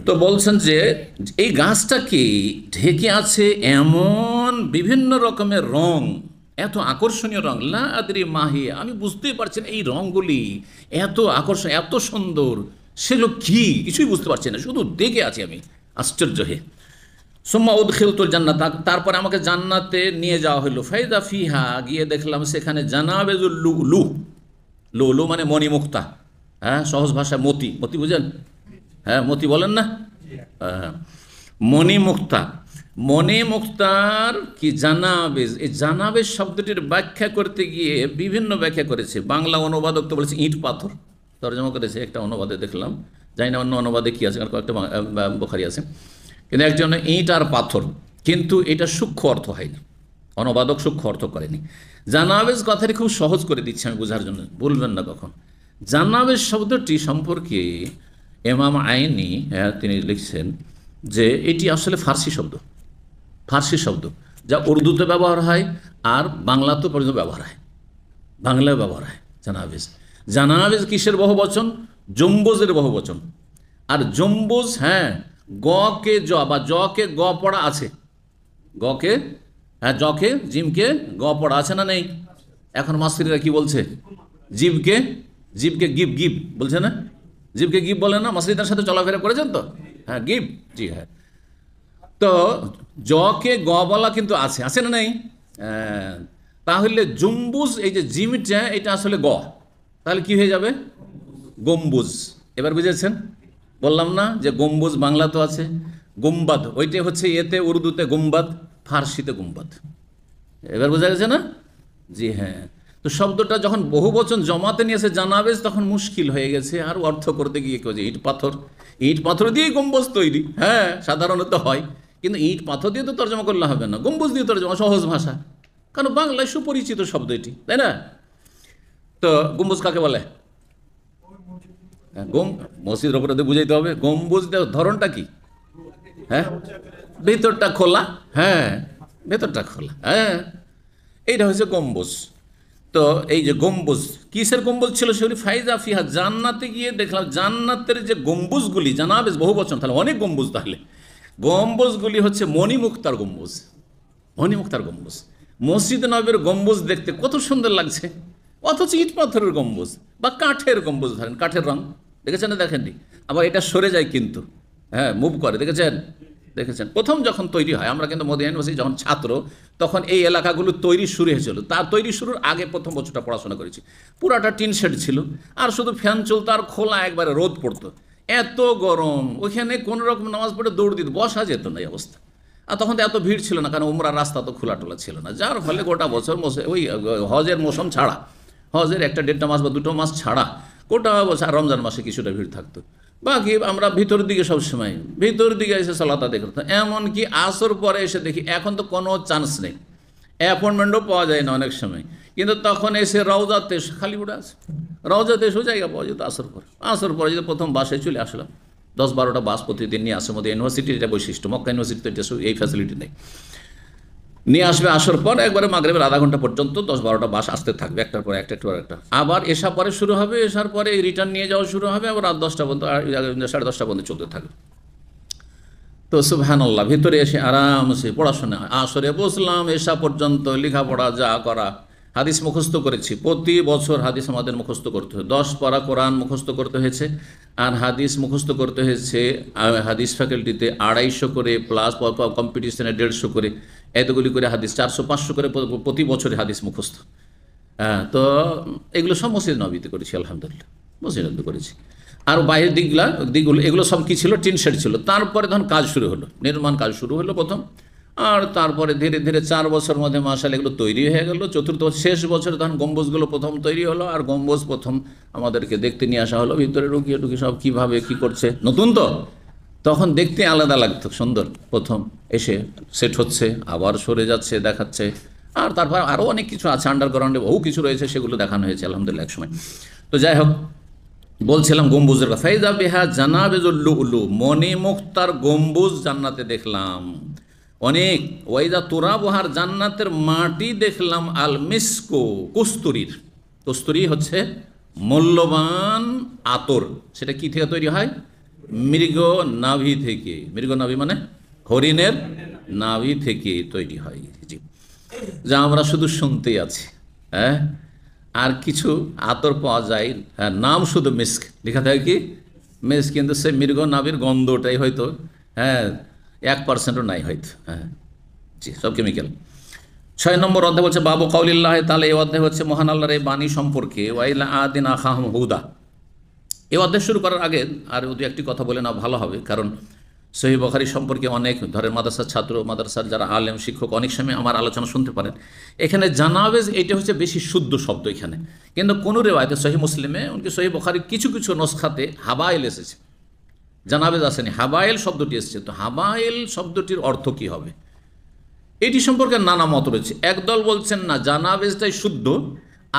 তো বলছেন যে এই গাছটাকে ঢেকে আছে এমন বিভিন্ন রকমের রং, এত আকর্ষণীয় রং, লা আদরি মাহি, আমি বুঝতেই পারছি না এই রংগুলি এত আকর্ষণ, এত সুন্দর, সেগুলো কি কিছুই বুঝতে পারছি না, শুধু দেখে আছি আমি আশ্চর্য হয়ে। সুম্মা উদখিলতুল জান্নাত, তারপরে আমাকে জান্নাতে নিয়ে যাওয়া হলো। ফাইদা ফিহা, গিয়ে দেখলাম সেখানে জানাবেজুল লুলু, লুলু মানে মণিমুক্তা, হ্যাঁ সহজ ভাষায় মতি, মতি বুঝেন, হ্যাঁ মতি বলেন না, হ্যাঁ মণিমুক্তা, মণিমুক্তার কি জানাবেজ। এই জানাবেজ শব্দটির ব্যাখ্যা করতে গিয়ে বিভিন্ন ব্যাখ্যা করেছে। বাংলা অনুবাদক তো বলেছে ইট পাথর, তর্জমা করেছে একটা অনুবাদে দেখলাম, জানি না অন্য অনুবাদে কী আছে, কারণ কয়েকটা বোখারি আছে, কিন্তু একজন ইট আর পাথর, কিন্তু এটা সূক্ষ্ম অর্থ হয়নি, অনুবাদক সূক্ষ্ম অর্থ করেনি। জানাবেজ কথাটি খুব সহজ করে দিচ্ছি আমি বোঝার জন্য, বলবেন না কখন। জানাবেজ শব্দটি সম্পর্কে ইমাম আইনি তিনি লিখছেন যে এটি আসলে ফার্সি শব্দ, ফার্সি শব্দ যা উর্দুতে ব্যবহার হয় আর বাংলাতেও পর্যন্ত ব্যবহার হয়, বাংলায় ব্যবহার হয় জানাবেজ। জানাবেজ কিসের বহুবচন? জম্বুজের বহুবচন। আর জম্বুজ, হ্যাঁ গ কে জ বা জ কে গ পড়া আছে, গ কে, হ্যাঁ জকে জিমকে গ পড়া আছে না নেই? এখন মাস্টারিরা কি বলছে? জিভকে, জিভকে গিব, গিব বলছে না, জিভকে গিব বলে না, মাস্টারিদের সাথে চলাফেরা করেছেন তো, হ্যাঁ গিব, জি হ্যাঁ। তো জকে গ বলা কিন্তু আছে, আছে না নেই? তাহলে জম্বুজ, এই যে জিমটা এটা আসলে গ, তাহলে কি হয়ে যাবে? গম্বুজ। এবার বুঝেছেন? বললাম না যে গম্বুজ বাংলা তো আছে, গুম্বাদ ওইটাই হচ্ছে এতে উর্দুতে গুম্বাদ, ফার্সিতে গুম্বাদ। এবার বোঝা গেছে না? জি হ্যাঁ। তো শব্দটা যখন বহু বচন জমাতে নিয়েছে জানাবেজ, তখন মুশকিল হয়ে গেছে আর অর্থ করতে গিয়ে কেউ যে ইট পাথর, ইট পাথর দিয়েই গম্বুজ তৈরি, হ্যাঁ সাধারণত হয়, কিন্তু ইট পাথর দিয়ে তো তর্জমা করলে হবে না, গম্বুজ দিয়ে তর্জমা সহজ ভাষা, কারণ বাংলায় সুপরিচিত শব্দ এটি, তাই না? তো গম্বুজ কাকে বলে? মসজিদের ওপরে বুঝাইতে হবে গম্বুজ ধরনটা কি, হ্যাঁ ভেতরটা খোলা, হ্যাঁ ভেতরটা খোলা, হ্যাঁ এইটা হচ্ছে গম্বুজ। তো এই যে গম্বুজ, কিসের গম্বুজ ছিল সেগুলি? ফাইজা ফিহা, জান্নাতে গিয়ে দেখলাম জান্নাতের যে গম্বুজগুলি, জানাবেজ বহু বচন, তাহলে অনেক গম্বুজ, তাহলে গম্বুজগুলি হচ্ছে মণিমুক্তার গম্বুজ, মণিমুক্তার গম্বুজ। মসজিদ নববীর গম্বুজ দেখতে কত সুন্দর লাগছে, অথচ ইট পাথরের গম্বুজ বা কাঠের গম্বুজ, ধরেন কাঠের রং, দেখেছেন না দেখেননি? আবার এটা সরে যায় কিন্তু, হ্যাঁ মুভ করে, দেখেছেন? দেখেছেন প্রথম যখন তৈরি হয়, আমরা কিন্তু মদিনা ইউনিভার্সিটি যখন ছাত্র, তখন এই এলাকাগুলো তৈরি শুরু হয়েছিল, তার তৈরি শুরুর আগে প্রথম বছরটা পড়াশোনা করেছি, পুরাটা টিন শেড ছিল, আর শুধু ফ্যান চলতো আর খোলা একবারে রোদ পড়তো, এত গরম, ওইখানে কোনো রকম নামাজ পড়ে দৌড় দিতে বসা যেত না এই অবস্থা। আর তখন তো এত ভিড় ছিল না, কারণ উমরার রাস্তা তো খোলা টোলা ছিল না, যার ফলে গোটা বছর ওই হজের মৌসুম ছাড়া, হজের 1-1.5 মাস বা 2 মাস ছাড়া গোটা বছর, রমজান মাসে কিছুটা ভিড় থাকতো, বাকি আমরা ভিতর দিকে সবসময় ভিতর দিকে এসে সালাত আদায় করতাম। এমনকি আসর পরে এসে দেখি এখন তো কোনো চান্স নেই, অ্যাপয়েন্টমেন্টও পাওয়া যায় না অনেক সময়, কিন্তু তখন এসে রওজাতে খালি উঠে আছে, রওজাতে এসেও জায়গা পাওয়া যেত আসর পরে। আসর পরে যদি প্রথম বাসে চলে আসলাম, 10-12টা বাস প্রতিদিন নিয়ে আসে, মধ্যে ইউনিভার্সিটির এটা বৈশিষ্ট্য, মক্কা ইউনিভার্সিটিতে এটা এই ফ্যাসিলিটি নেই, নিয়ে আসবে আসার পর একবারে মাগরিবের আধা ঘন্টা পর্যন্ত 10-12টা বাস আসতে থাকবে, একটার পর একটা, একটার পর একটা, আবার এসা পরে শুরু হবে, এসার পরে রিটার্ন নিয়ে যাওয়া শুরু হবে, আবার রাত 10টা পর্যন্ত, 10:30 পর্যন্ত চলতে থাকবে। তো সুবহানাল্লাহ, ভিতরে এসে আরামসে পড়াশোনা হয়, আসরে বসলাম, এসা পর্যন্ত লেখাপড়া যা করা, হাদিস মুখস্থ করেছি, প্রতি বছর হাদিস আমাদের মুখস্থ করতে হয়, 10 পারা কোরআন মুখস্থ করতে হয়েছে, আর হাদিস মুখস্থ করতে হয়েছে হাদিস ফ্যাকাল্টিতে 250 করে, প্লাস কম্পিটিশনে 150 করে, এতগুলি করে হাদিস, 400-500 করে প্রতি বছরে হাদিস মুখস্থ। হ্যাঁ, তো এগুলো সব মসজিদ নববীতে করেছি, আলহামদুলিল্লাহ মসজিদ নববীতে করেছি। আর বাইরের দিকগুলো এগুলো সব কী ছিল? টিন শেড ছিল। তারপরে তখন কাজ শুরু হলো, নির্মাণ কাজ শুরু হলো প্রথম, আর তারপরে ধীরে ধীরে 4 বছর মধ্যে মাশাআল্লাহ এগুলো তৈরি হয়ে গেল। চতুর্থ শেষ বছরে তখন গম্বুজগুলো প্রথম তৈরি হলো, আর গম্বুজ প্রথম আমাদেরকে দেখতে নিয়ে আসা হলো, ভিতরে ঢুকিয়ে ঢুকিয়ে সব কীভাবে কী করছে, নতুন তো তখন দেখতে আলাদা লাগতো, সুন্দর, প্রথম এসে সেট হচ্ছে, আবার সরে যাচ্ছে, দেখাচ্ছে, আর তারপর আরও অনেক কিছু আছে, আন্ডারগ্রাউন্ডে বহু কিছু রয়েছে, সেগুলো দেখানো হয়েছে আলহামদুলিল্লাহ একসময়। তো যাই হোক, বলছিলাম গম্বুজের কথা। ফাইজা বিহা জানাবেজুল লুলু, মণিমুক্তার গম্বুজ জান্নাতে দেখলাম অনেক। ওয়াইদা তুরাবুহার, জান্নাতের মাটি দেখলাম আল মিসকো, কস্তুরীর। কস্তুরি হচ্ছে মূল্যবান আতর, সেটা কি থেকে তৈরি হয়? মৃগ নাভি থেকে, মৃগ নাভি মানে হরিণের নাভি থেকে তৈরি হয়। জি, যা আমরা শুধু শুনতেই আছি। হ্যাঁ, আর কিছু আতর পাওয়া যায়, হ্যাঁ, নাম শুধু মিস্ক লেখা থাকে, কি মিস্ক, কিন্তু সে মৃগ নাভির গন্ধটাই হয়তো, হ্যাঁ, 1%ও নাই হয়তো। হ্যাঁ, জি, সব কেমিক্যাল। 6 নম্বর অধ্যায় বলছে বাবু কাউলিল্লাহ তাআলা। এই অধ্যায় হচ্ছে মহান আল্লাহর এই বাণী সম্পর্কে, ওয়াইলা আদিন আখাহুম হুদা। এই অধ্যায় শুরু করার আগে আর দু একটি কথা বলে নেওয়া ভালো হবে, কারণ সহিহ বুখারী সম্পর্কে অনেক ধরেন মাদ্রাসার ছাত্র, মাদ্রাসার যারা আলেম শিক্ষক অনেক সময় আমার আলোচনা শুনতে পারেন। এখানে জানাবেজ এটা হচ্ছে বেশি শুদ্ধ শব্দ এখানে, কিন্তু কোনো রেওয়ায়তে সহিহ মুসলিমে উনকি সহিহ বুখারীর কিছু কিছু নসখাতে হাবাইল এসেছে, জানাবেজ আসেনি, হাবাইল শব্দটি এসেছে। তো হাবাইল শব্দটির অর্থ কী হবে এটি সম্পর্কে নানা মত রয়েছে। একদল বলছেন না, জানাবেজটাই শুদ্ধ,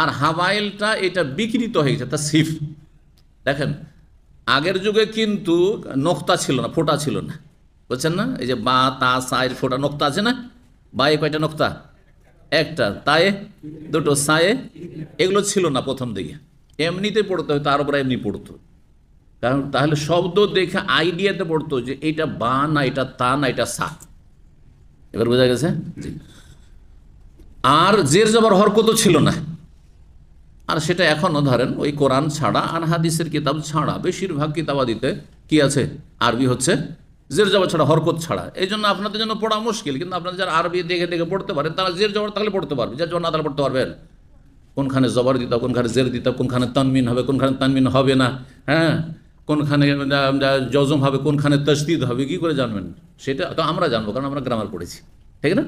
আর হাবাইলটা এটা বিকৃত হয়েছে, তা সিফ। দেখেন, আগের যুগে কিন্তু নোক্তা ছিল না, ফোঁটা ছিল না, বলছেন না, এই যে বা তা সায়ের ফোঁটা নোক্তা আছে না, বায়ে কয়টা নোক্তা, একটা, তায়ে দুটো, সায়ে, এগুলো ছিল না প্রথম দিকে, এমনিতে পড়তে হতো, আরবরা এমনি পড়তো, কারণ তাহলে শব্দ দেখে আইডিয়াতে পড়তো যে এটা বা না, এটা তা না, এটা সা। এবার বোঝা গেছে? জি। আর জের জবর হরকতও ছিল না, আর সেটা এখনও ধরেন ওই কোরআন ছাড়া আর হাদিসের কিতাব ছাড়া বেশিরভাগ কিতাবাদিতে কি আছে, আরবি হচ্ছে জের জবর ছাড়া, হরকত ছাড়া। এই জন্য আপনাদের জন্য পড়া মুশকিল, কিন্তু আপনারা যারা আরবি দেখে দেখে পড়তে পারেন তারা জের জবর তাহলে পড়তে পারবে, জের জবর না তাহলে পড়তে পারবেন। কোনখানে জবর দিতে হবে, কোনখানে জের দিতে হবে, কোনখানে তানমিন হবে, কোনখানে তানমিন হবে না, হ্যাঁ, কোনখানে জজম হবে, কোনখানে তসদিদ হবে, কি করে জানবেন? সেটা তো আমরা জানবো, কারণ আমরা গ্রামার পড়েছি, ঠিক না?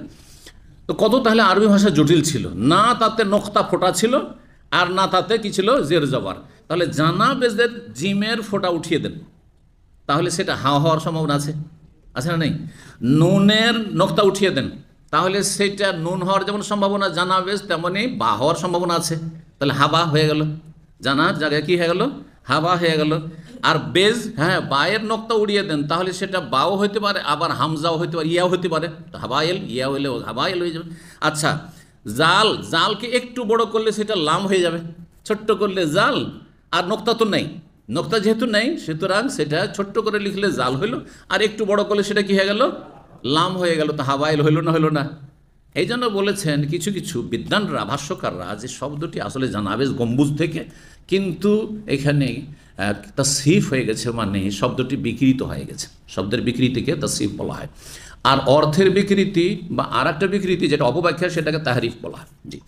তো কত তাহলে আরবি ভাষা জটিল ছিল না, তাতে নোক্তা ফোঁটা ছিল, আর না তাতে কি ছিল, জের জবর। তাহলে জানাবেজের জিমের ফোঁটা উঠিয়ে দেন, তাহলে সেটা হা হওয়ার সম্ভাবনা আছে, আছে না নেই? নুনের নোক্তা উঠিয়ে দেন, তাহলে সেটা নুন হওয়ার যেমন সম্ভাবনা জানাবেজ, তেমনি বা হওয়ার সম্ভাবনা আছে, তাহলে হাবা হয়ে গেল, জানার জায়গায় কি হয়ে গেল, হাবা হয়ে গেল। আর বেজ, হ্যাঁ, বায়ের নোক্তা উড়িয়ে দেন, তাহলে সেটা বাও হইতে পারে, আবার হামজাও হইতে পারে, ইয়াও হইতে পারে, তো হাবায়েল, ইয়া হইলে হাবায়েল হয়ে যাবে। আচ্ছা, জাল, জালকে একটু বড় করলে সেটা লাম হয়ে যাবে, ছোট্ট করলে জাল, আর নোক্তা তো নেই, নোক্তা যেহেতু নেই সুতরাং সেটা ছোট্ট করে লিখলে জাল হইল, আর একটু বড় করলে সেটা কি হয়ে গেল, লাম হয়ে গেল, তো হাবাইল হইল না, হইল না। এই জন্য বলেছেন কিছু কিছু বিদ্বানরা, ভাষ্যকাররা, যে শব্দটি আসলে জানাবেজ গম্বুজ থেকে, কিন্তু এখানে তাসহিফ হয়ে গেছে, মানে শব্দটি বিকৃত হয়ে গেছে, শব্দের বিকৃতিকে তাসহিফ বলা হয়। আর অর্থের বিকৃতি বা আর একটা বিকৃতি যেটা অপব্যাখ্যা, সেটাকে তাহরিফ বলা হয়। জি।